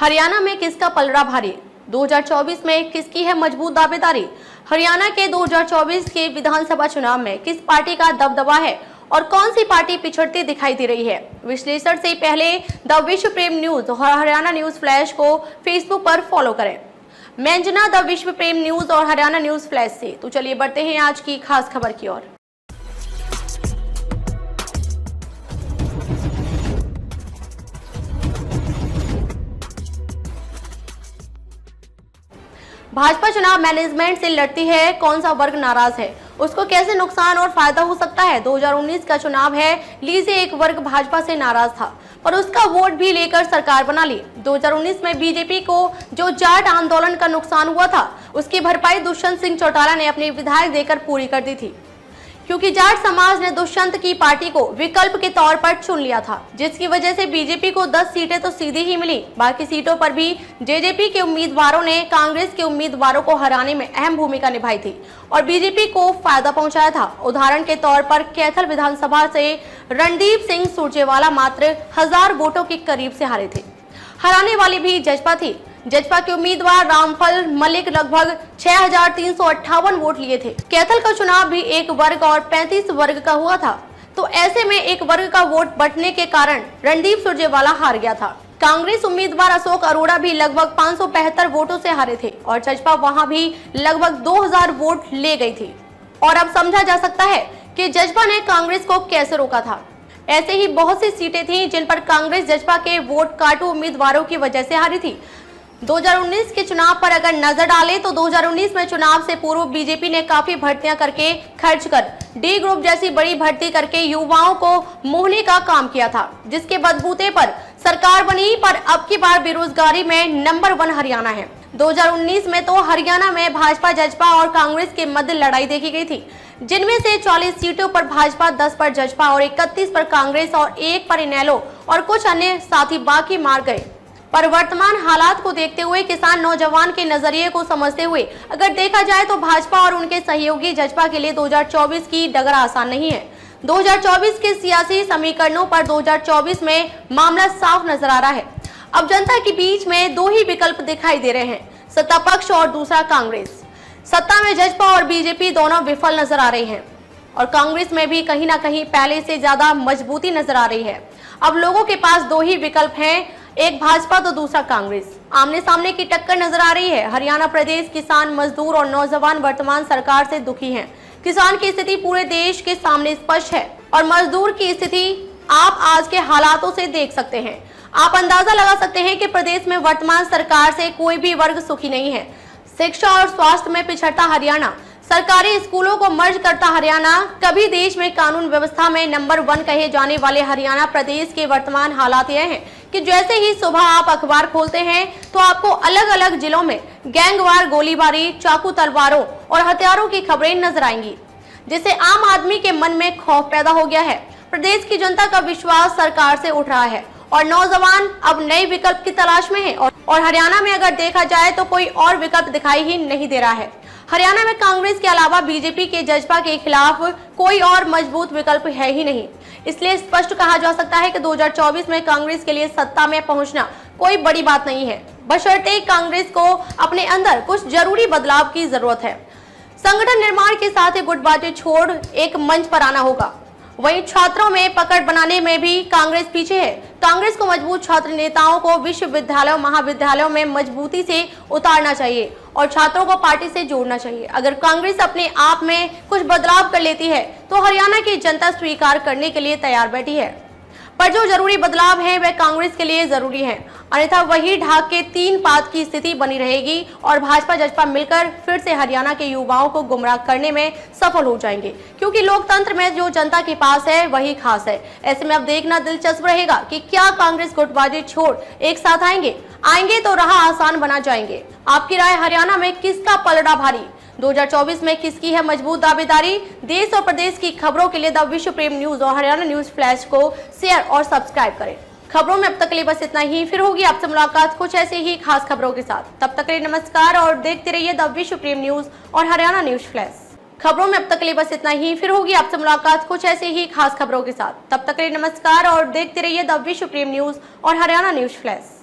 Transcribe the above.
हरियाणा में किसका पलड़ा भारी? 2024 में किसकी है मजबूत दावेदारी? हरियाणा के 2024 के विधानसभा चुनाव में किस पार्टी का दबदबा है और कौन सी पार्टी पिछड़ती दिखाई दे रही है? विश्लेषण से पहले द विश्व प्रेम न्यूज और हरियाणा न्यूज फ्लैश को फेसबुक पर फॉलो करें। मैं अंजना द विश्व प्रेम न्यूज और हरियाणा न्यूज फ्लैश से। तो चलिए बढ़ते हैं आज की खास खबर की ओर। भाजपा चुनाव मैनेजमेंट से लड़ती है, कौन सा वर्ग नाराज है, उसको कैसे नुकसान और फायदा हो सकता है। 2019 का चुनाव है, लीजिए एक वर्ग भाजपा से नाराज था पर उसका वोट भी लेकर सरकार बना ली। 2019 में बीजेपी को जो जाट आंदोलन का नुकसान हुआ था उसकी भरपाई दुष्यंत सिंह चौटाला ने अपने विधायक देकर पूरी कर दी थी, क्योंकि जाट समाज ने दुष्यंत की पार्टी को विकल्प के तौर पर चुन लिया था, जिसकी वजह से बीजेपी को 10 सीटें तो सीधी ही मिली। बाकी सीटों पर भी जेजेपी के उम्मीदवारों ने कांग्रेस के उम्मीदवारों को हराने में अहम भूमिका निभाई थी और बीजेपी को फायदा पहुंचाया था। उदाहरण के तौर पर कैथल विधानसभा से रणदीप सिंह सुरजेवाला मात्र 1000 वोटों के करीब से हारे थे। हराने वाली भी जजपा थी। जजपा के उम्मीदवार रामफल मलिक लगभग 6358 वोट लिए थे। कैथल का चुनाव भी एक वर्ग और 35 वर्ग का हुआ था, तो ऐसे में एक वर्ग का वोट बंटने के कारण रणदीप सुरजेवाला हार गया था। कांग्रेस उम्मीदवार अशोक अरोड़ा भी लगभग 575 वोटों से हारे थे और जजपा वहां भी लगभग 2000 वोट ले गई थी। और अब समझा जा सकता है कि जजपा ने कांग्रेस को कैसे रोका था। ऐसे ही बहुत सी सीटें थी जिन पर कांग्रेस जजपा के वोट काटू उम्मीदवारों की वजह से हारी थी। 2019 के चुनाव पर अगर नजर डालें तो 2019 में चुनाव से पूर्व बीजेपी ने काफी भर्तियां करके खर्च कर डी ग्रुप जैसी बड़ी भर्ती करके युवाओं को मोहने का काम किया था, जिसके बदबूते पर सरकार बनी। पर अब की बार बेरोजगारी में नंबर 1 हरियाणा है। 2019 में तो हरियाणा में भाजपा जजपा और कांग्रेस के मध्य लड़ाई देखी गई थी, जिनमें से 40 सीटों पर भाजपा, 10 पर जजपा और 31 पर कांग्रेस और 1 पर इनेलो और कुछ अन्य साथी बाकी मार गए। पर वर्तमान हालात को देखते हुए, किसान नौजवान के नजरिए को समझते हुए अगर देखा जाए तो भाजपा और उनके सहयोगी जजपा के लिए 2024 की डगर आसान नहीं है। 2024 के सियासी समीकरणों पर 2024 में मामला साफ नजर आ रहा है। अब जनता के बीच में 2 ही विकल्प दिखाई दे रहे हैं, सत्ता पक्ष और दूसरा कांग्रेस। सत्ता में जजपा और बीजेपी दोनों विफल नजर आ रहे हैं और कांग्रेस में भी कहीं ना कहीं पहले से ज्यादा मजबूती नजर आ रही है। अब लोगों के पास 2 ही विकल्प हैं, एक भाजपा तो दूसरा कांग्रेस। आमने सामने की टक्कर नजर आ रही है। हरियाणा प्रदेश किसान, मजदूर और नौजवान वर्तमान सरकार से दुखी हैं। किसान की स्थिति पूरे देश के सामने स्पष्ट है और मजदूर की स्थिति आप आज के हालातों से देख सकते हैं। आप अंदाजा लगा सकते हैं कि प्रदेश में वर्तमान सरकार से कोई भी वर्ग सुखी नहीं है। शिक्षा और स्वास्थ्य में पिछड़ता हरियाणा, सरकारी स्कूलों को मर्ज करता हरियाणा, कभी देश में कानून व्यवस्था में नंबर 1 कहे जाने वाले हरियाणा प्रदेश के वर्तमान हालात यह हैं कि जैसे ही सुबह आप अखबार खोलते हैं तो आपको अलग अलग जिलों में गैंगवार, गोलीबारी, चाकू तलवारों और हथियारों की खबरें नजर आएंगी, जिससे आम आदमी के मन में खौफ पैदा हो गया है। प्रदेश की जनता का विश्वास सरकार से उठ रहा है और नौजवान अब नए विकल्प की तलाश में है और हरियाणा में अगर देखा जाए तो कोई और विकल्प दिखाई ही नहीं दे रहा है। हरियाणा में कांग्रेस के अलावा बीजेपी के जजपा के खिलाफ कोई और मजबूत विकल्प है ही नहीं। इसलिए स्पष्ट कहा जा सकता है कि 2024 में कांग्रेस के लिए सत्ता में पहुंचना कोई बड़ी बात नहीं है, बशर्ते कांग्रेस को अपने अंदर कुछ जरूरी बदलाव की जरूरत है। संगठन निर्माण के साथ ही गुटबाजी छोड़ एक मंच पर आना होगा। वहीं छात्रों में पकड़ बनाने में भी कांग्रेस पीछे है। कांग्रेस को मजबूत छात्र नेताओं को विश्वविद्यालयों, महाविद्यालयों में मजबूती से उतारना चाहिए और छात्रों को पार्टी से जोड़ना चाहिए। अगर कांग्रेस अपने आप में कुछ बदलाव कर लेती है तो हरियाणा की जनता स्वीकार करने के लिए तैयार बैठी है, पर जो जरूरी बदलाव है वह कांग्रेस के लिए जरूरी है, अन्यथा वही ढाक के 3 पात की स्थिति बनी रहेगी और भाजपा जजपा मिलकर फिर से हरियाणा के युवाओं को गुमराह करने में सफल हो जाएंगे, क्योंकि लोकतंत्र में जो जनता के पास है वही खास है। ऐसे में अब देखना दिलचस्प रहेगा कि क्या कांग्रेस गुटबाजी छोड़ एक साथ आएंगे तो राह आसान बना जाएंगे। आपकी राय, हरियाणा में किसका पलड़ा भारी? 2024 में किसकी है मजबूत दावेदारी? देश और प्रदेश की खबरों के लिए द विश्व प्रेम न्यूज और हरियाणा न्यूज फ्लैश को शेयर और सब्सक्राइब करें। खबरों में अब तक के लिए बस इतना ही। फिर होगी आपसे मुलाकात कुछ ऐसे ही खास खबरों के साथ। तब तक के लिए नमस्कार और देखते रहिए द विश्व प्रेम न्यूज और हरियाणा न्यूज फ्लैश। खबरों में अब तक के लिए बस इतना ही। फिर होगी आपसे मुलाकात कुछ ऐसे ही खास खबरों के साथ। तब तक के लिए नमस्कार और देखते रहिए द विश्व प्रेम न्यूज और हरियाणा न्यूज फ्लैश।